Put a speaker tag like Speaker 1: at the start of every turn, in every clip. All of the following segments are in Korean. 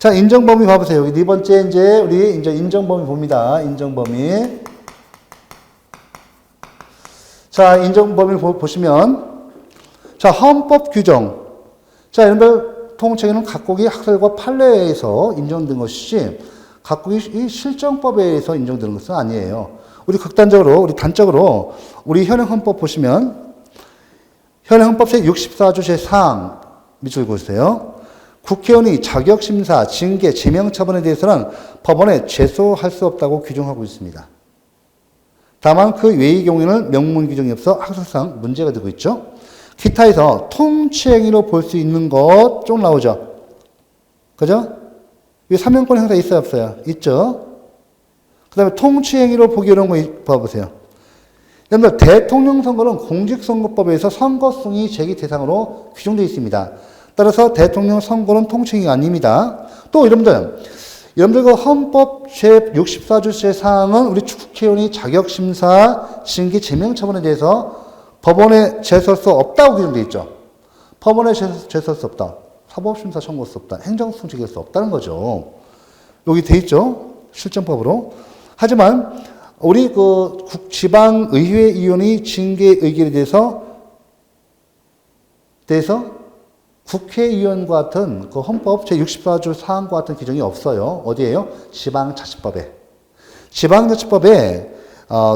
Speaker 1: 자, 인정범위 봐보세요. 여기 네 번째 이제 우리 이제 인정범위 봅니다. 인정범위. 자, 인정범위를 보시면 자, 헌법 규정. 자, 여러분들 통칭에는 각국의 학설과 판례에 의해서 인정된 것이지 각국의 실정법에 의해서 인정되는 것은 아니에요. 우리 극단적으로, 우리 단적으로 우리 현행 헌법 보시면 현행 헌법 제64조 제4항 밑줄 그으세요. 국회의원이 자격심사, 징계, 제명처분에 대해서는 법원에 제소할 수 없다고 규정하고 있습니다. 다만 그 외의 경우에는 명문 규정이 없어 학술상 문제가 되고 있죠. 기타에서 통치행위로 볼 수 있는 것 좀 나오죠. 그죠? 이 사명권 행사 있어요, 없어요? 있죠. 그 다음에 통치행위로 보기 어려운 거 봐보세요. 여러분들 대통령 선거는 공직선거법에서 선거승이 제기 대상으로 규정되어 있습니다. 따라서 대통령 선거는 통치행위가 아닙니다. 또 여러분들 그 헌법 제64조 제4항은 우리 국회의원이 자격심사, 징계, 제명처분에 대해서 법원에 제소할 수 없다고 규정되어 있죠. 법원에 제소할 수 없다. 사법심사 청구할 수 없다. 행정소송 제기할 수 없다는 거죠. 여기 돼 있죠. 실정법으로. 하지만 우리 그 지방의회의원이 징계 의결에 대해서 국회의원과 같은 그 헌법 제64조 사항과 같은 규정이 없어요. 어디에요? 지방자치법에. 지방자치법에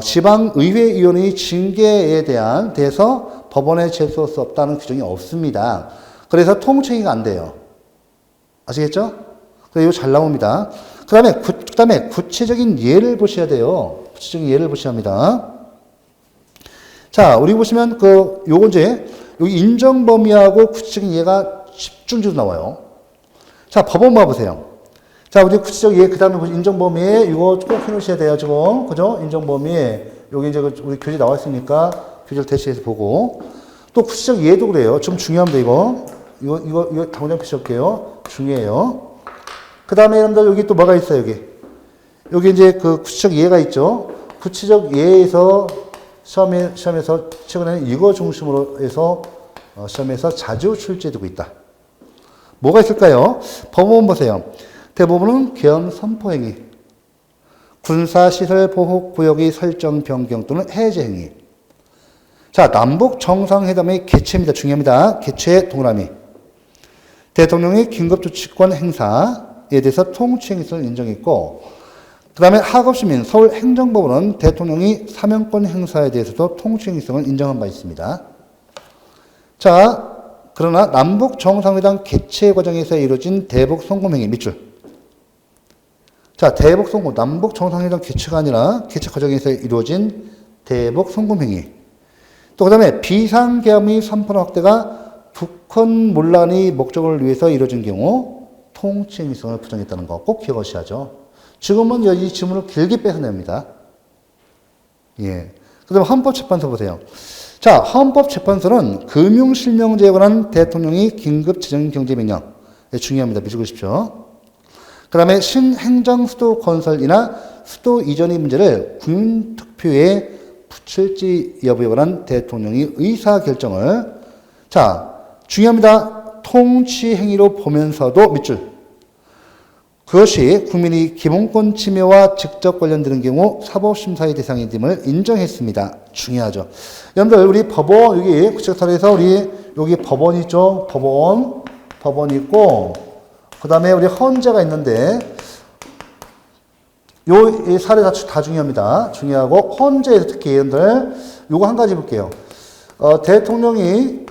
Speaker 1: 지방의회의원의 징계에 대해서 법원에 제소할 수 없다는 규정이 없습니다. 그래서 통칭이 안 돼요. 아시겠죠? 그래서 이거 잘 나옵니다. 그 다음에 구체적인 예를 보셔야 돼요. 구체적인 예를 보셔야 합니다. 자, 우리 보시면 요거 이제 여기 인정범위하고 구체적인 예가 집중적으로 나와요. 자, 법원 봐보세요. 자, 우리 구체적 예, 그 다음에 인정범위에 이거 꼭 해놓으셔야 돼요, 지금. 그죠? 인정범위에 여기 이제 우리 교재 나와 있으니까 교재를 대시해서 보고. 또 구체적 예도 그래요. 좀 중요합니다, 이거. 이거 당장 표시할게요. 중요해요. 그 다음에 여러분들 여기 또 뭐가 있어요, 여기. 여기 이제 그 구체적 예가 있죠. 구체적 예에서 시험에서 최근에는 이거 중심으로 해서 시험에서 자주 출제되고 있다. 뭐가 있을까요? 법원 보세요. 대부분은 계엄 선포행위, 군사시설 보호구역의 설정 변경 또는 해제 행위. 자, 남북 정상회담의 개최입니다. 중요합니다. 개최 동그라미. 대통령의 긴급조치권 행사에 대해서 통치행위성을 인정했고, 그 다음에 하급시민 서울행정법원은 대통령이 사명권 행사에 대해서도 통치행위성을 인정한 바 있습니다. 자, 그러나 남북 정상회담 개최 과정에서 이루어진 대북 성공행위 밑줄. 자, 대북 성공, 남북 정상회담 개최가 아니라 개최 과정에서 이루어진 대북 성공행위. 또 그 다음에 비상계엄의 선포 확대가 북한 문란의 목적을 위해서 이루어진 경우 통치행위성을 부정했다는 거 꼭 기억하셔야죠. 지금은 이 지문을 길게 뺏어냅니다. 예. 그 다음에 헌법재판소 보세요. 자, 헌법재판소는 금융실명제에 관한 대통령이 긴급재정경제명령. 네, 중요합니다. 믿으십시오. 그 다음에 신행정수도 건설이나 수도 이전의 문제를 국민투표에 붙일지 여부에 관한 대통령의 의사결정을 자, 중요합니다. 통치행위로 보면서도 밑줄. 그것이 국민의 기본권 침해와 직접 관련되는 경우 사법심사의 대상이 됨을 인정했습니다. 중요하죠. 여러분들, 우리 법원, 여기 구체사례에서 우리 여기 법원 있죠? 법원 있고, 그 다음에 우리 헌재가 있는데, 이 사례 다 중요합니다. 중요하고, 헌재에서 특히 여러분들, 요거 한 가지 볼게요. 대통령이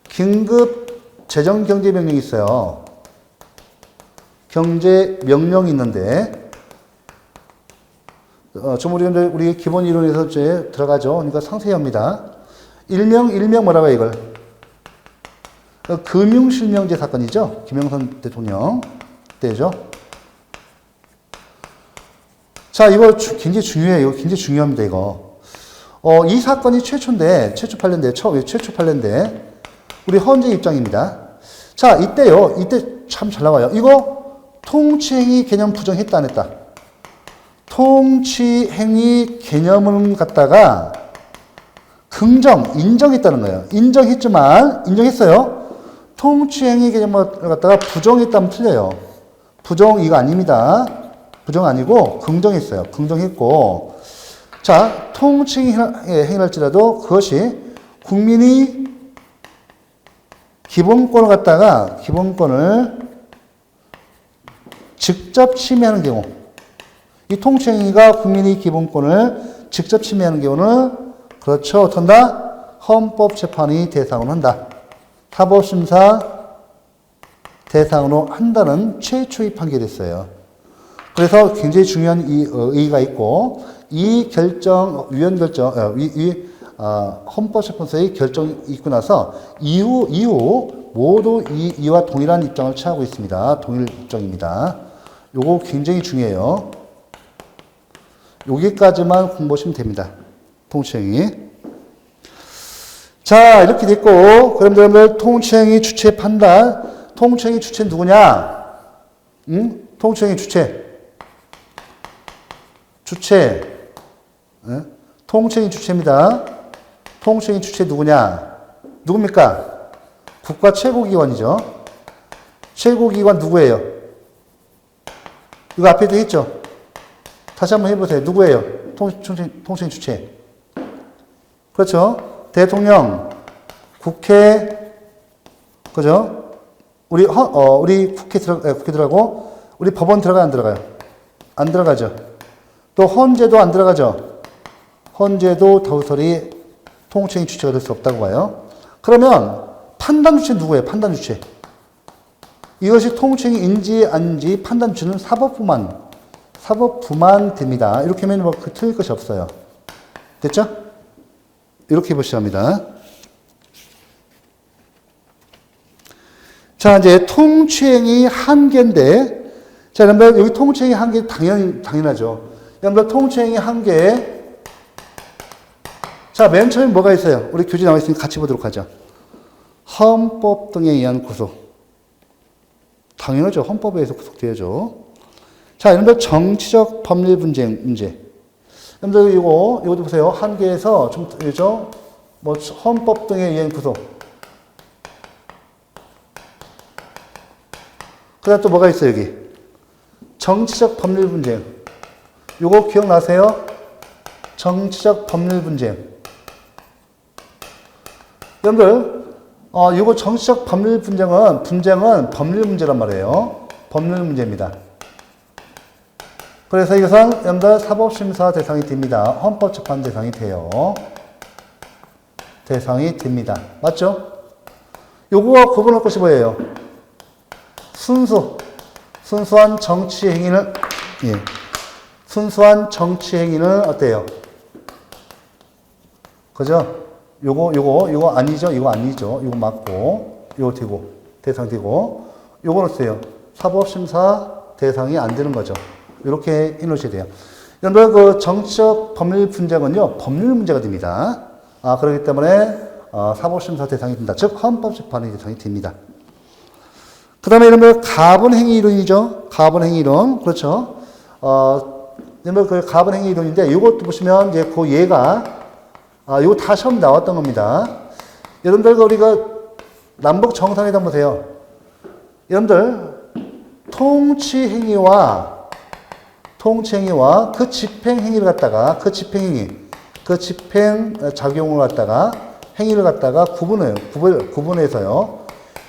Speaker 1: 긴급 재정경제명령이 있어요. 경제명령이 있는데, 좀 우리 기본 이론에서 이제 들어가죠. 그러니까 상세히 합니다. 일명 뭐라고 해요, 이걸? 금융실명제 사건이죠. 김영삼 대통령 때죠. 자, 이거 굉장히 중요해요. 이거 굉장히 중요합니다, 이거. 이 사건이 최초 판례인데, 우리 헌재 입장입니다. 자, 이때 참 잘 나와요. 이거 통치행위 개념 부정했다, 안 했다? 통치행위 개념을 갖다가 인정했다는 거예요. 인정했어요. 통치행위 개념을 갖다가 부정했다면 틀려요. 부정 이거 아닙니다. 부정 아니고 긍정했어요. 긍정했고, 자, 통치행위를 할지라도 그것이 국민이 기본권을 갖다가 기본권을 직접 침해하는 경우, 이 통치행위가 국민의 기본권을 직접 침해하는 경우는 그렇죠. 어떤다? 헌법재판이 대상으로 한다. 사법심사 대상으로 한다는 최초의 판결이 있어요. 그래서 굉장히 중요한 의의가 있고, 이 결정, 위원 결정, 헌법재판소의 결정이 있고 나서 이후 모두 이와 동일한 입장을 취하고 있습니다. 동일 입장입니다. 요거 굉장히 중요해요. 여기까지만 공부하시면 됩니다. 통치행위. 자, 이렇게 됐고, 그럼 여러분들 통치행위 주체 판단. 통치행위 주체 누구냐? 응? 통치행위 주체. 통치행위 주체입니다. 통치행위 주체 누구냐? 누굽니까? 국가 최고기관이죠. 최고기관 누구예요? 이거 앞에도 했죠? 다시 한번 해보세요. 누구예요? 통치행위 주체. 그렇죠? 대통령, 국회, 그죠? 우리 국회 들어가고, 우리 법원 들어가요, 안 들어가요? 안 들어가죠. 또 헌재도 안 들어가죠. 헌재도 도저히 통치행위 주체가 될 수 없다고 봐요. 그러면 판단 주체 누구예요? 판단 주체. 이것이 통치행위인지 아닌지 판단 주체는 사법부만 됩니다. 이렇게 하면 뭐 틀릴 것이 없어요. 됐죠? 이렇게 보셔야 합니다. 자, 이제 통치행위 한계인데, 자, 여러분들 여기 통치행위 한계 당연하죠. 여러분들 통치행위 한계. 자, 맨 처음에 뭐가 있어요? 우리 교재 나와 있으니까 같이 보도록 하죠. 헌법 등에 의한 구속. 당연하죠. 헌법에 의해서 구속돼야죠. 자, 여러분들 정치적 법률 문제. 여러분들 이것도 보세요. 한계에서 좀 그죠? 뭐 헌법 등에 의한 구속. 그다음 또 뭐가 있어요, 여기? 정치적 법률 분쟁. 요거 기억나세요? 정치적 법률 분쟁. 여러분들, 요거 정치적 법률 분쟁은 법률 문제란 말이에요. 법률 문제입니다. 그래서 이것은 여러분들 사법심사 대상이 됩니다. 헌법재판 대상이 돼요. 대상이 됩니다. 맞죠? 요거와 구분할 것이 뭐예요? 순수한 정치 행위는, 순수한 정치 행위는 어때요? 그죠? 요거 아니죠? 이거 아니죠? 이거 맞고, 요거 되고, 대상 되고, 요거는 어때요? 사법심사 대상이 안 되는 거죠. 이렇게 해놓으셔야 돼요. 여러분, 그 정치적 법률 분쟁은요, 법률 문제가 됩니다. 그렇기 때문에, 사법심사 대상이 된다. 즉, 헌법재판의 대상이 됩니다. 그 다음에 이런 가분행위 이론이죠. 가분행위 이론. 그렇죠. 이런 그 가분행위 이론인데, 이것도 보시면 이제 그 예가, 이거 다 시험 나왔던 겁니다. 여러분들, 우리가 남북 정상회담 보세요. 여러분들, 통치행위와 그 집행행위를 갖다가, 그 집행작용을 갖다가, 행위를 갖다가 구분해서요.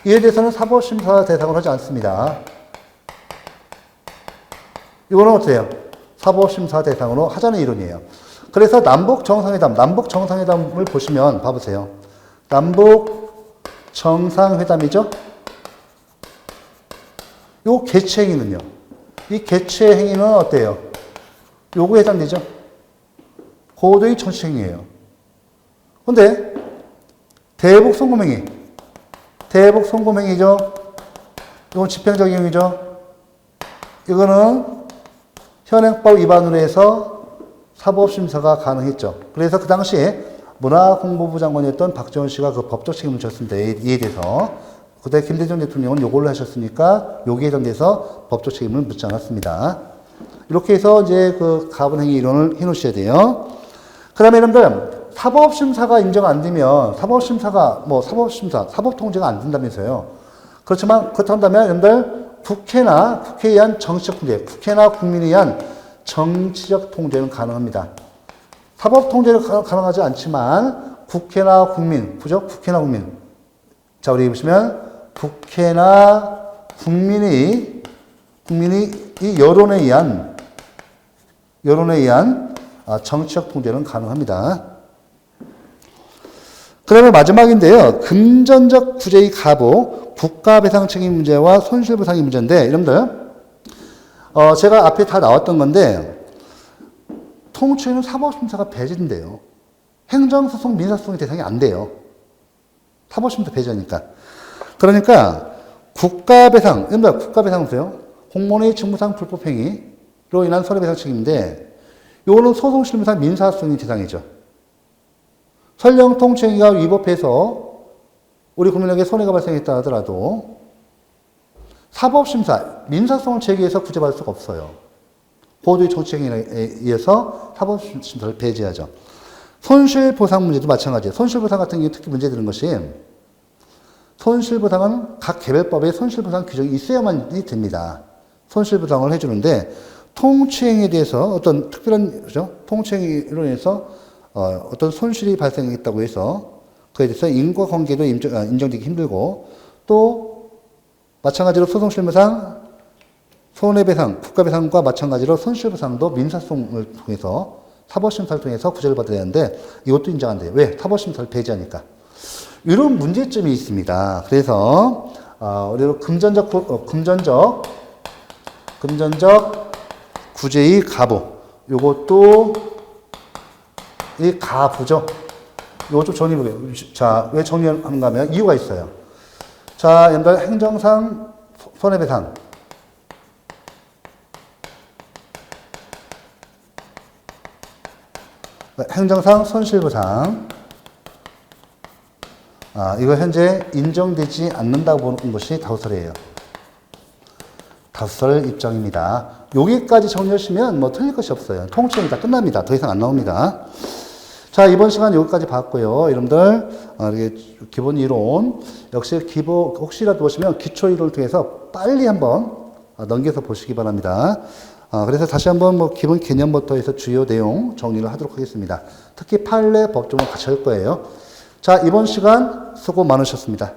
Speaker 1: 이에 대해서는 사법심사 대상을 하지 않습니다. 이거는 어때요? 사법심사 대상으로 하자는 이론이에요. 그래서 남북 정상회담을 보시면 봐보세요. 남북 정상회담이죠? 요 개최행위는요. 이 개최행위는 어때요? 요거에 해당되죠? 고도의 정치행위예요. 근데 대북 송금행위죠? 이건 집행적용이죠? 이거는 현행법 위반으로 해서 사법심사가 가능했죠. 그래서 그 당시에 문화공보부 장관이었던 박지원 씨가 그 법적 책임을 졌습니다. 이에 대해서. 그때 김대중 대통령은 요걸로 하셨으니까 여기에 해당돼서 법적 책임을 묻지 않았습니다. 이렇게 해서 이제 그 가분행위 이론을 해 놓으셔야 돼요. 그 다음에 여러분들, 사법심사가 인정 안 되면, 사법통제가 안 된다면서요. 그렇지만, 그렇다면, 여러분들, 국회에 의한 정치적 통제, 국회나 국민에 의한 정치적 통제는 가능합니다. 사법 통제는 가능하지 않지만, 국회나 국민, 그죠? 국회나 국민. 자, 우리 보시면, 국회나 국민이 이 여론에 의한 정치적 통제는 가능합니다. 그 다음에 마지막인데요. 금전적 구제의 가부, 국가배상 책임 문제와 손실보상의 문제인데, 여러분들, 제가 앞에 다 나왔던 건데, 통치에는 사법심사가 배제된대요. 행정소송, 민사소송의 대상이 안 돼요. 사법심사 배제니까. 그러니까, 국가배상, 여러분들, 국가배상 보세요. 공무원의 직무상 불법행위로 인한 손해배상 책임인데, 요거는 소송실무상 민사소송의 대상이죠. 설령 통치행위가 위법해서 우리 국민에게 손해가 발생했다 하더라도 사법심사, 민사소송을 제기해서 구제받을 수가 없어요. 고도의 정치행위에 의해서 사법심사를 배제하죠. 손실보상 문제도 마찬가지예요. 손실보상 같은 경우에 특히 문제되는 것이 손실보상은 각 개별법에 손실보상 규정이 있어야만이 됩니다. 손실보상을 해주는데 통치행위에 대해서 어떤 특별한, 그죠? 통치행위로 인해서 어떤 손실이 발생했다고 해서 그에 대해서 인과관계도 인정되기 힘들고 또 마찬가지로 소송실무상, 손해배상, 국가배상과 마찬가지로 손실보상도 민사소송을 통해서 사법심사를 통해서 구제를 받아야 하는데 이것도 인정 안 돼요. 왜? 사법심사를 배제하니까. 이런 문제점이 있습니다. 그래서 우리가 금전적 구제의 가부, 요것도 이 가부죠. 이거 좀 정리해볼게요. 자, 왜 정리하는가 하면 이유가 있어요. 자, 여러분들 행정상 손해배상. 행정상 손실보상. 이거 현재 인정되지 않는다고 보는 것이 다우설이에요. 다우설 입장입니다. 여기까지 정리하시면 뭐 틀릴 것이 없어요. 통치행위 다 끝납니다. 더 이상 안 나옵니다. 자, 이번 시간 여기까지 봤고요. 여러분들, 이게 기본 이론, 역시 혹시라도 보시면 기초 이론을 통해서 빨리 한번 넘겨서 보시기 바랍니다. 그래서 다시 한번 뭐 기본 개념부터 해서 주요 내용 정리를 하도록 하겠습니다. 특히 판례 법조문 같이 할 거예요. 자, 이번 시간 수고 많으셨습니다.